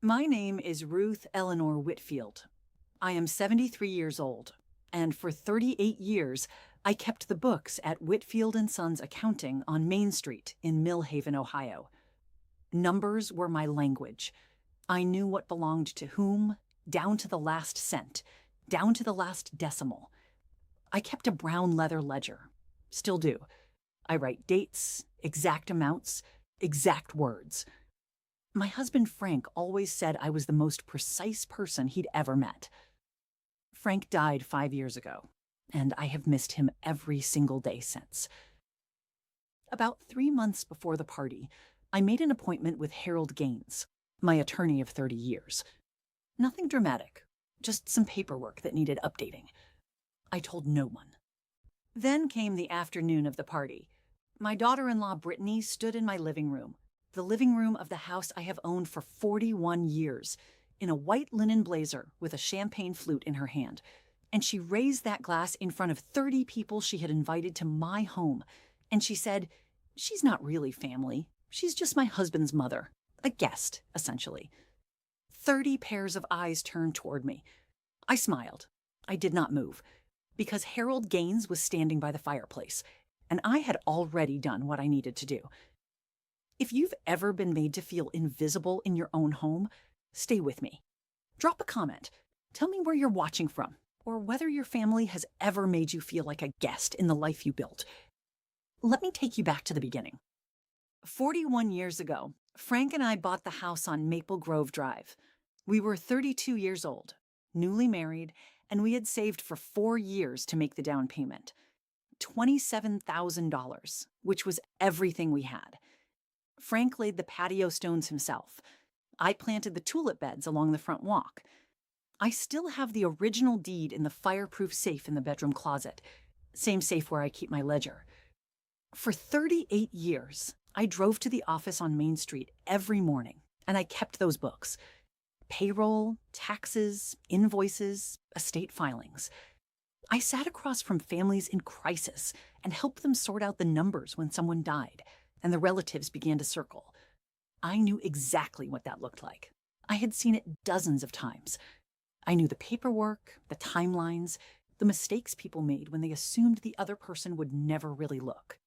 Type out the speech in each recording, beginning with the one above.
My name is Ruth Eleanor Whitfield. I am 73 years old, and for 38 years, I kept the books at Whitfield and Sons Accounting on Main Street in Mill Haven, Ohio. Numbers were my language. I knew what belonged to whom, down to the last cent, down to the last decimal. I kept a brown leather ledger. Still do. I write dates, exact amounts, exact words. My husband Frank always said I was the most precise person he'd ever met. Frank died 5 years ago, and I have missed him every single day since. About 3 months before the party, I made an appointment with Harold Gaines, my attorney of 30 years. Nothing dramatic, just some paperwork that needed updating. I told no one. Then came the afternoon of the party. My daughter-in-law Brittany stood in my living room, the living room of the house I have owned for 41 years, in a white linen blazer with a champagne flute in her hand, and she raised that glass in front of 30 people she had invited to my home, and she said, "She's not really family. She's just my husband's mother. A guest, essentially." 30 pairs of eyes turned toward me. I smiled. I did not move, because Harold Gaines was standing by the fireplace, and I had already done what I needed to do. If you've ever been made to feel invisible in your own home, stay with me. Drop a comment. Tell me where you're watching from, or whether your family has ever made you feel like a guest in the life you built. Let me take you back to the beginning. 41 years ago, Frank and I bought the house on Maple Grove Drive. We were 32 years old, newly married, and we had saved for 4 years to make the down payment. $27,000, which was everything we had. Frank laid the patio stones himself. I planted the tulip beds along the front walk. I still have the original deed in the fireproof safe in the bedroom closet, same safe where I keep my ledger. For 38 years, I drove to the office on Main Street every morning, and I kept those books. Payroll, taxes, invoices, estate filings. I sat across from families in crisis and helped them sort out the numbers when someone died and the relatives began to circle. I knew exactly what that looked like. I had seen it dozens of times. I knew the paperwork, the timelines, the mistakes people made when they assumed the other person would never really look.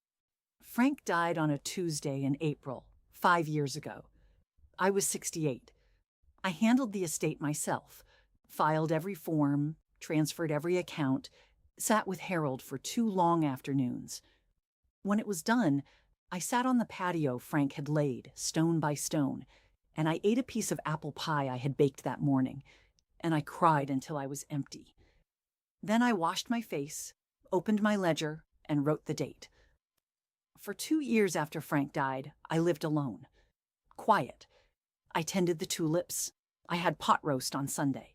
Frank died on a Tuesday in April, 5 years ago. I was 68. I handled the estate myself, filed every form, transferred every account, sat with Harold for 2 long afternoons. When it was done, I sat on the patio Frank had laid, stone by stone, and I ate a piece of apple pie I had baked that morning, and I cried until I was empty. Then I washed my face, opened my ledger, and wrote the date. For 2 years after Frank died, I lived alone. Quiet. I tended the tulips. I had pot roast on Sunday.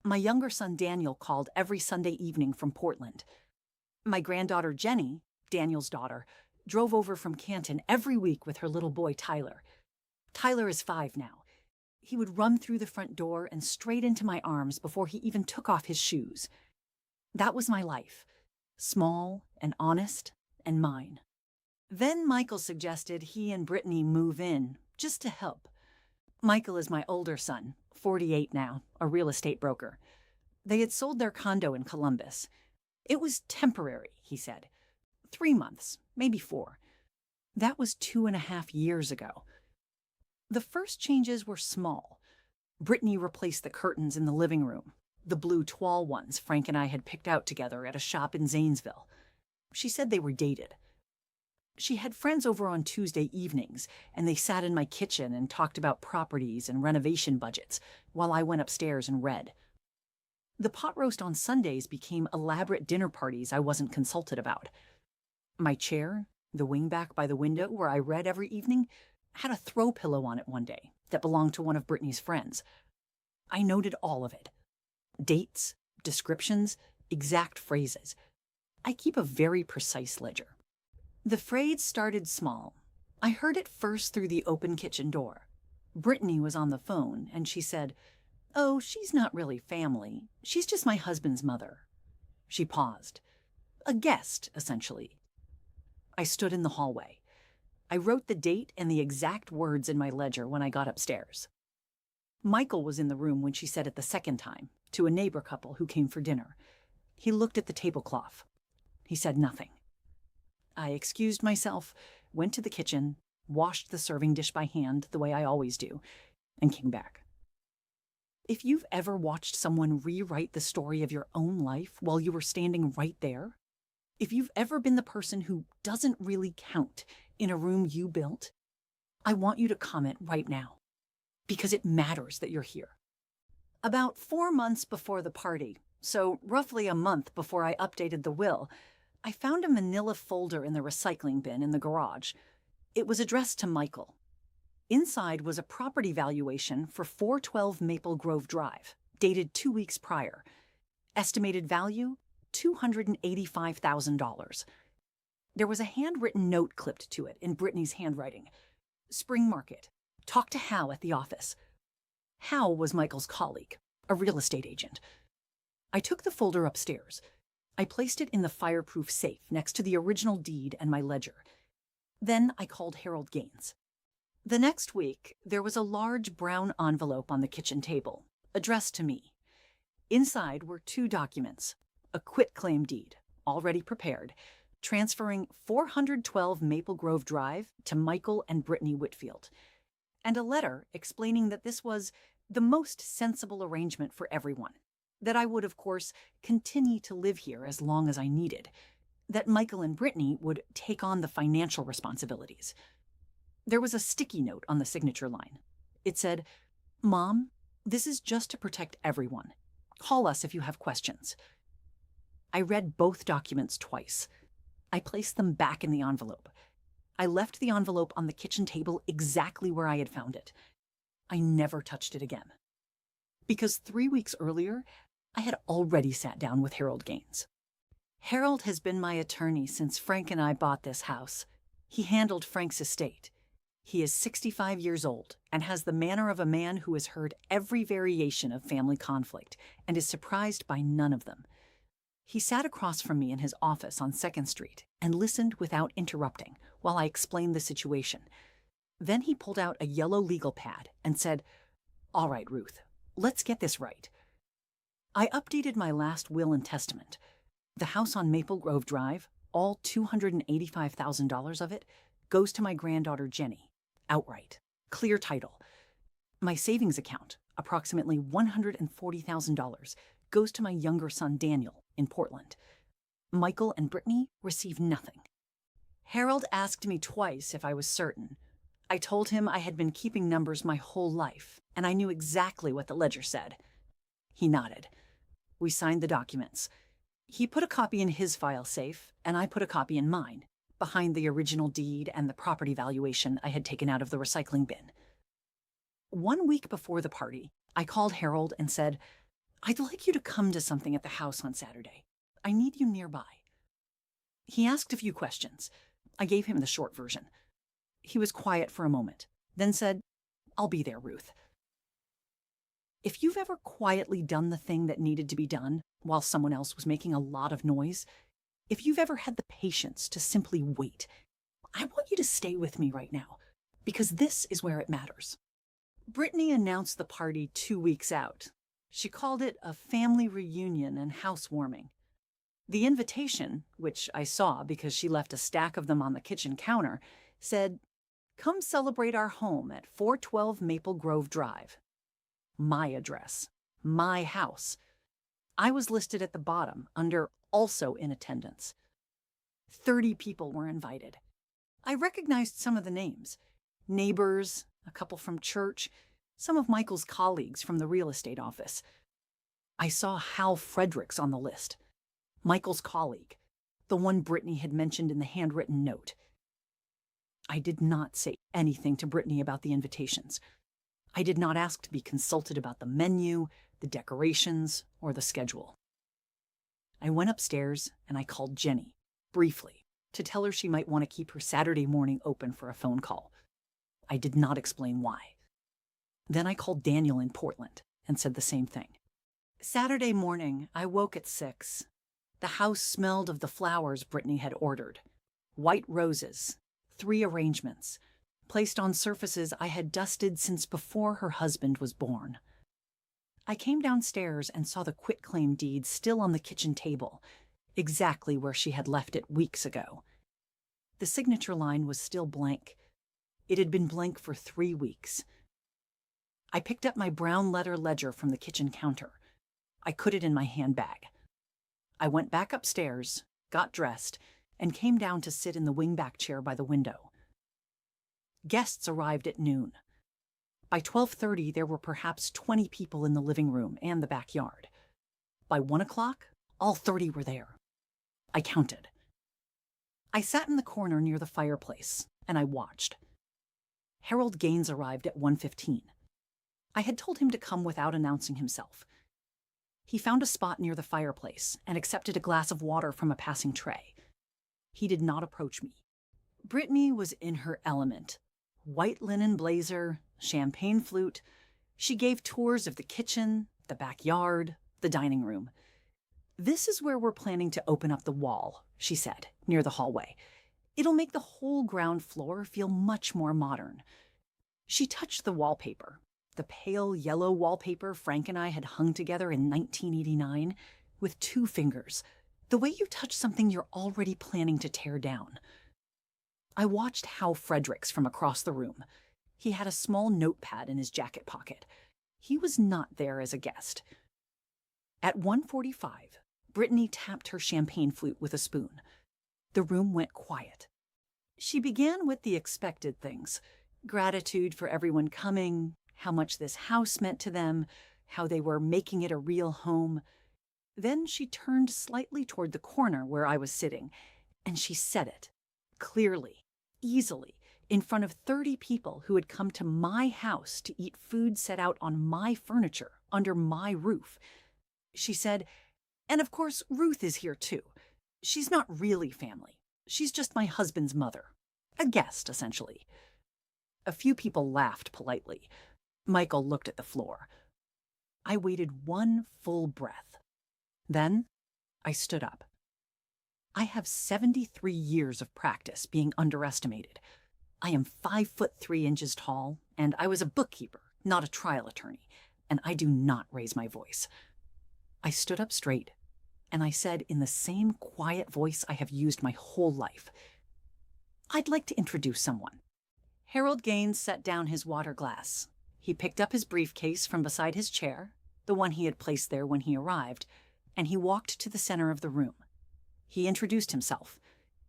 My younger son Daniel called every Sunday evening from Portland. My granddaughter Jenny, Daniel's daughter, drove over from Canton every week with her little boy Tyler. Tyler is 5 now. He would run through the front door and straight into my arms before he even took off his shoes. That was my life, small and honest and mine. Then Michael suggested he and Brittany move in, just to help. Michael is my older son, 48 now, a real estate broker. They had sold their condo in Columbus. It was temporary, he said. 3 months, maybe 4. That was 2.5 years ago. The first changes were small. Brittany replaced the curtains in the living room, the blue toile ones Frank and I had picked out together at a shop in Zanesville. She said they were dated. She had friends over on Tuesday evenings, and they sat in my kitchen and talked about properties and renovation budgets while I went upstairs and read. The pot roast on Sundays became elaborate dinner parties I wasn't consulted about. My chair, the wingback by the window where I read every evening, had a throw pillow on it one day that belonged to one of Brittany's friends. I noted all of it. Dates, descriptions, exact phrases. I keep a very precise ledger. The phrase started small. I heard it first through the open kitchen door. Brittany was on the phone, and she said, "Oh, she's not really family. She's just my husband's mother." She paused. A guest, essentially. I stood in the hallway. I wrote the date and the exact words in my ledger when I got upstairs. Michael was in the room when she said it the second time, to a neighbor couple who came for dinner. He looked at the tablecloth. He said nothing. I excused myself, went to the kitchen, washed the serving dish by hand the way I always do, and came back. If you've ever watched someone rewrite the story of your own life while you were standing right there, if you've ever been the person who doesn't really count in a room you built, I want you to comment right now, because it matters that you're here. About 4 months before the party, so roughly a month before I updated the will, I found a manila folder in the recycling bin in the garage. It was addressed to Michael. Inside was a property valuation for 412 Maple Grove Drive, dated 2 weeks prior. Estimated value, $285,000. There was a handwritten note clipped to it in Brittany's handwriting. Spring Market. Talk to Hal at the office. Hal was Michael's colleague, a real estate agent. I took the folder upstairs. I placed it in the fireproof safe next to the original deed and my ledger. Then I called Harold Gaines. The next week, there was a large brown envelope on the kitchen table, addressed to me. Inside were 2 documents, a quitclaim deed, already prepared, transferring 412 Maple Grove Drive to Michael and Brittany Whitfield, and a letter explaining that this was the most sensible arrangement for everyone, that I would, of course, continue to live here as long as I needed, that Michael and Brittany would take on the financial responsibilities. There was a sticky note on the signature line. It said, "Mom, this is just to protect everyone. Call us if you have questions." I read both documents twice. I placed them back in the envelope. I left the envelope on the kitchen table exactly where I had found it. I never touched it again. Because 3 weeks earlier, I had already sat down with Harold Gaines. Harold has been my attorney since Frank and I bought this house. He handled Frank's estate. He is 65 years old and has the manner of a man who has heard every variation of family conflict and is surprised by none of them. He sat across from me in his office on 2nd Street and listened without interrupting while I explained the situation. Then he pulled out a yellow legal pad and said, "All right, Ruth, let's get this right." I updated my last will and testament. The house on Maple Grove Drive, all $285,000 of it, goes to my granddaughter Jenny, outright, clear title. My savings account, approximately $140,000, goes to my younger son Daniel in Portland. Michael and Brittany receive nothing. Harold asked me twice if I was certain. I told him I had been keeping numbers my whole life, and I knew exactly what the ledger said. He nodded. We signed the documents. He put a copy in his file safe, and I put a copy in mine, behind the original deed and the property valuation I had taken out of the recycling bin. 1 week before the party, I called Harold and said, "I'd like you to come to something at the house on Saturday. I need you nearby." He asked a few questions. I gave him the short version. He was quiet for a moment, then said, "I'll be there, Ruth." If you've ever quietly done the thing that needed to be done while someone else was making a lot of noise, if you've ever had the patience to simply wait, I want you to stay with me right now, because this is where it matters. Brittany announced the party 2 weeks out. She called it a family reunion and housewarming. The invitation, which I saw because she left a stack of them on the kitchen counter, said, "Come celebrate our home at 412 Maple Grove Drive." My address, my house. I was listed at the bottom under "also in attendance." 30 people were invited. I recognized some of the names. Neighbors, a couple from church, some of Michael's colleagues from the real estate office. I saw Hal Fredericks on the list, Michael's colleague, the one Brittany had mentioned in the handwritten note. I did not say anything to Brittany about the invitations. I did not ask to be consulted about the menu, the decorations, or the schedule. I went upstairs and I called Jenny, briefly, to tell her she might want to keep her Saturday morning open for a phone call. I did not explain why. Then I called Daniel in Portland and said the same thing. Saturday morning, I woke at 6. The house smelled of the flowers Brittany had ordered. White roses, 3 arrangements, placed on surfaces I had dusted since before her husband was born. I came downstairs and saw the quitclaim deed still on the kitchen table, exactly where she had left it weeks ago. The signature line was still blank. It had been blank for 3 weeks. I picked up my brown leather ledger from the kitchen counter. I put it in my handbag. I went back upstairs, got dressed, and came down to sit in the wingback chair by the window. Guests arrived at noon. By 12:30, there were perhaps 20 people in the living room and the backyard. By 1 o'clock, all 30 were there. I counted. I sat in the corner near the fireplace, and I watched. Harold Gaines arrived at 1:15. I had told him to come without announcing himself. He found a spot near the fireplace and accepted a glass of water from a passing tray. He did not approach me. Brittany was in her element. White linen blazer, champagne flute. She gave tours of the kitchen, the backyard, the dining room. "This is where we're planning to open up the wall," she said, near the hallway. "It'll make the whole ground floor feel much more modern." She touched the wallpaper, the pale yellow wallpaper Frank and I had hung together in 1989, with 2 fingers, the way you touch something you're already planning to tear down. I watched Hal Fredericks from across the room. He had a small notepad in his jacket pocket. He was not there as a guest. At 1:45, Brittany tapped her champagne flute with a spoon. The room went quiet. She began with the expected things: gratitude for everyone coming, how much this house meant to them, how they were making it a real home. Then she turned slightly toward the corner where I was sitting, and she said it, clearly, easily, in front of 30 people who had come to my house to eat food set out on my furniture, under my roof. She said, "And of course, Ruth is here too. She's not really family. She's just my husband's mother. A guest, essentially." A few people laughed politely. Michael looked at the floor. I waited 1 full breath. Then I stood up. I have 73 years of practice being underestimated. I am 5'3" tall, and I was a bookkeeper, not a trial attorney, and I do not raise my voice. I stood up straight, and I said in the same quiet voice I have used my whole life, "I'd like to introduce someone." Harold Gaines set down his water glass. He picked up his briefcase from beside his chair, the one he had placed there when he arrived, and he walked to the center of the room. He introduced himself.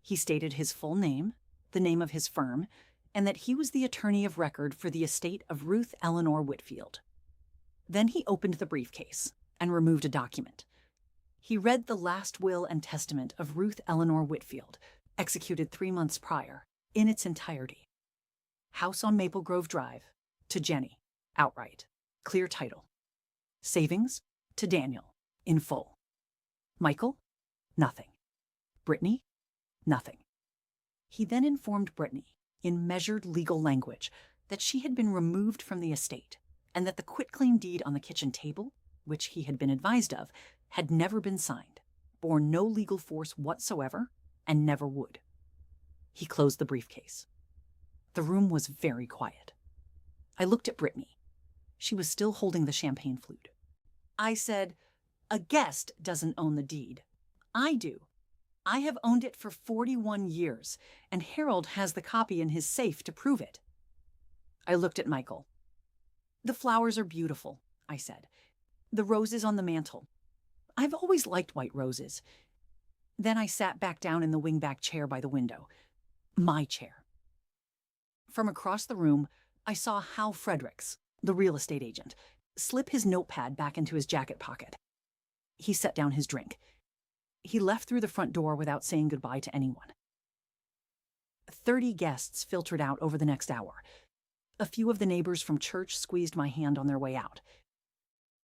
He stated his full name, the name of his firm, and that he was the attorney of record for the estate of Ruth Eleanor Whitfield. Then he opened the briefcase and removed a document. He read the last will and testament of Ruth Eleanor Whitfield, executed 3 months prior, in its entirety. House on Maple Grove Drive, to Jenny, outright, clear title. Savings, to Daniel, in full. Michael, nothing. Brittany, nothing. He then informed Brittany, in measured legal language, that she had been removed from the estate, and that the quitclaim deed on the kitchen table, which he had been advised of, had never been signed, bore no legal force whatsoever, and never would. He closed the briefcase. The room was very quiet. I looked at Brittany. She was still holding the champagne flute. I said, "A guest doesn't own the deed. I do. I have owned it for 41 years, and Harold has the copy in his safe to prove it." I looked at Michael. "The flowers are beautiful," I said. "The roses on the mantel. I've always liked white roses." Then I sat back down in the wingback chair by the window. My chair. From across the room, I saw Hal Fredericks, the real estate agent, slip his notepad back into his jacket pocket. He set down his drink. He left through the front door without saying goodbye to anyone. 30 guests filtered out over the next hour. A few of the neighbors from church squeezed my hand on their way out.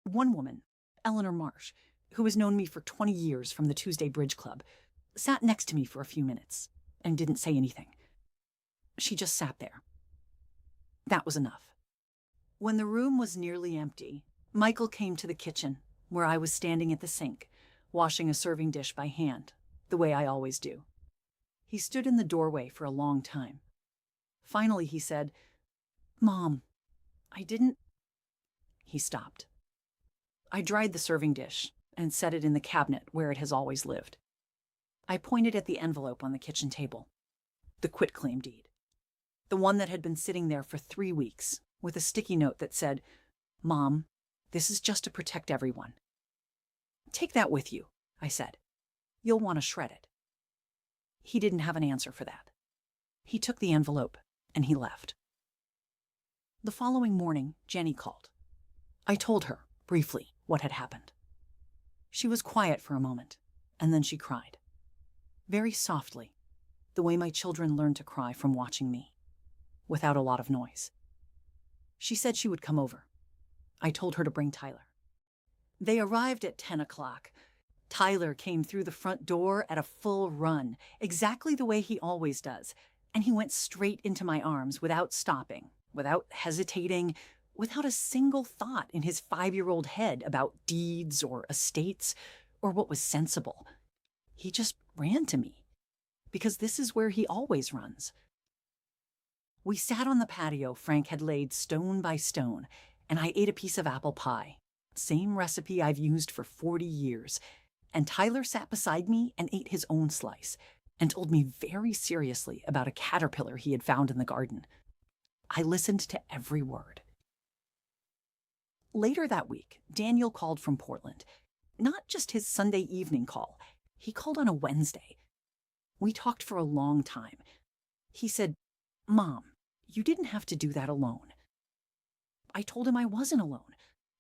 One woman, Eleanor Marsh, who has known me for 20 years from the Tuesday Bridge Club, sat next to me for a few minutes and didn't say anything. She just sat there. That was enough. When the room was nearly empty, Michael came to the kitchen, where I was standing at the sink, washing a serving dish by hand, the way I always do. He stood in the doorway for a long time. Finally, he said, "Mom, I didn't—" He stopped. I dried the serving dish and set it in the cabinet where it has always lived. I pointed at the envelope on the kitchen table. The quitclaim deed. The one that had been sitting there for 3 weeks, with a sticky note that said, "Mom, this is just to protect everyone." "Take that with you," I said. "You'll want to shred it." He didn't have an answer for that. He took the envelope and he left. The following morning, Jenny called. I told her, briefly, what had happened. She was quiet for a moment, and then she cried. Very softly, the way my children learned to cry from watching me, without a lot of noise. She said she would come over. I told her to bring Tyler. They arrived at 10 o'clock. Tyler came through the front door at a full run, exactly the way he always does, and he went straight into my arms without stopping, without hesitating, without a single thought in his 5-year-old head about deeds or estates or what was sensible. He just ran to me, because this is where he always runs. We sat on the patio Frank had laid stone by stone, and I ate a piece of apple pie, same recipe I've used for 40 years, and Tyler sat beside me and ate his own slice and told me very seriously about a caterpillar he had found in the garden. I listened to every word. Later that week, Daniel called from Portland. Not just his Sunday evening call. He called on a Wednesday. We talked for a long time. He said, "Mom, you didn't have to do that alone." I told him I wasn't alone.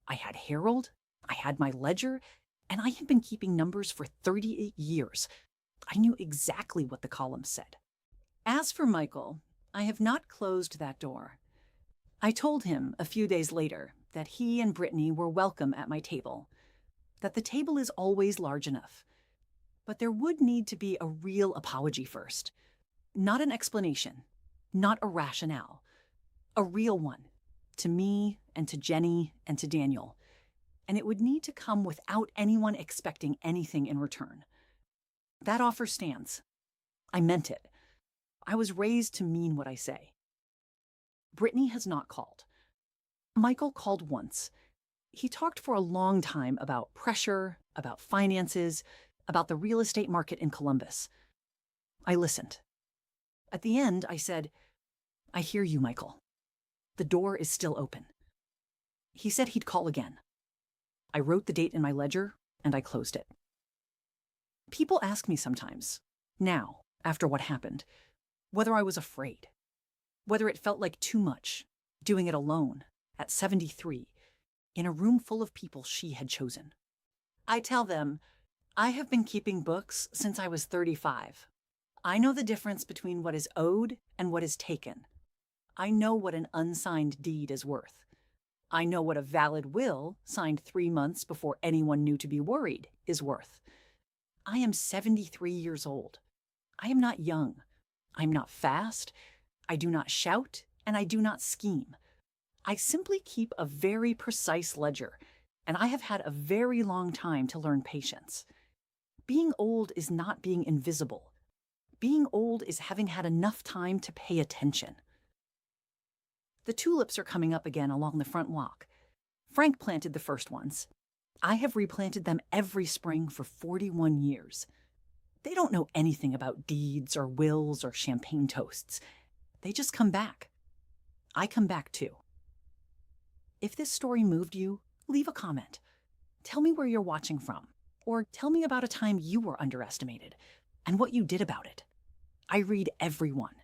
I had Harold, I had my ledger, and I had been keeping numbers for 38 years. I knew exactly what the columns said. As for Michael, I have not closed that door. I told him a few days later that he and Brittany were welcome at my table, that the table is always large enough. But there would need to be a real apology first. Not an explanation, not a rationale. A real one, to me and to Jenny and to Daniel. And it would need to come without anyone expecting anything in return. That offer stands. I meant it. I was raised to mean what I say. Brittany has not called. Michael called once. He talked for a long time about pressure, about finances, about the real estate market in Columbus. I listened. At the end, I said, "I hear you, Michael. The door is still open." He said he'd call again. I wrote the date in my ledger, and I closed it. People ask me sometimes, now, after what happened, whether I was afraid, whether it felt like too much, doing it alone, at 73, in a room full of people she had chosen. I tell them, I have been keeping books since I was 35. I know the difference between what is owed and what is taken. I know what an unsigned deed is worth. I know what a valid will, signed 3 months before anyone knew to be worried, is worth. I am 73 years old. I am not young. I am not fast. I do not shout, and I do not scheme. I simply keep a very precise ledger, and I have had a very long time to learn patience. Being old is not being invisible. Being old is having had enough time to pay attention. The tulips are coming up again along the front walk. Frank planted the first ones. I have replanted them every spring for 41 years. They don't know anything about deeds or wills or champagne toasts. They just come back. I come back too. If this story moved you, leave a comment. Tell me where you're watching from, or tell me about a time you were underestimated and what you did about it. I read everyone.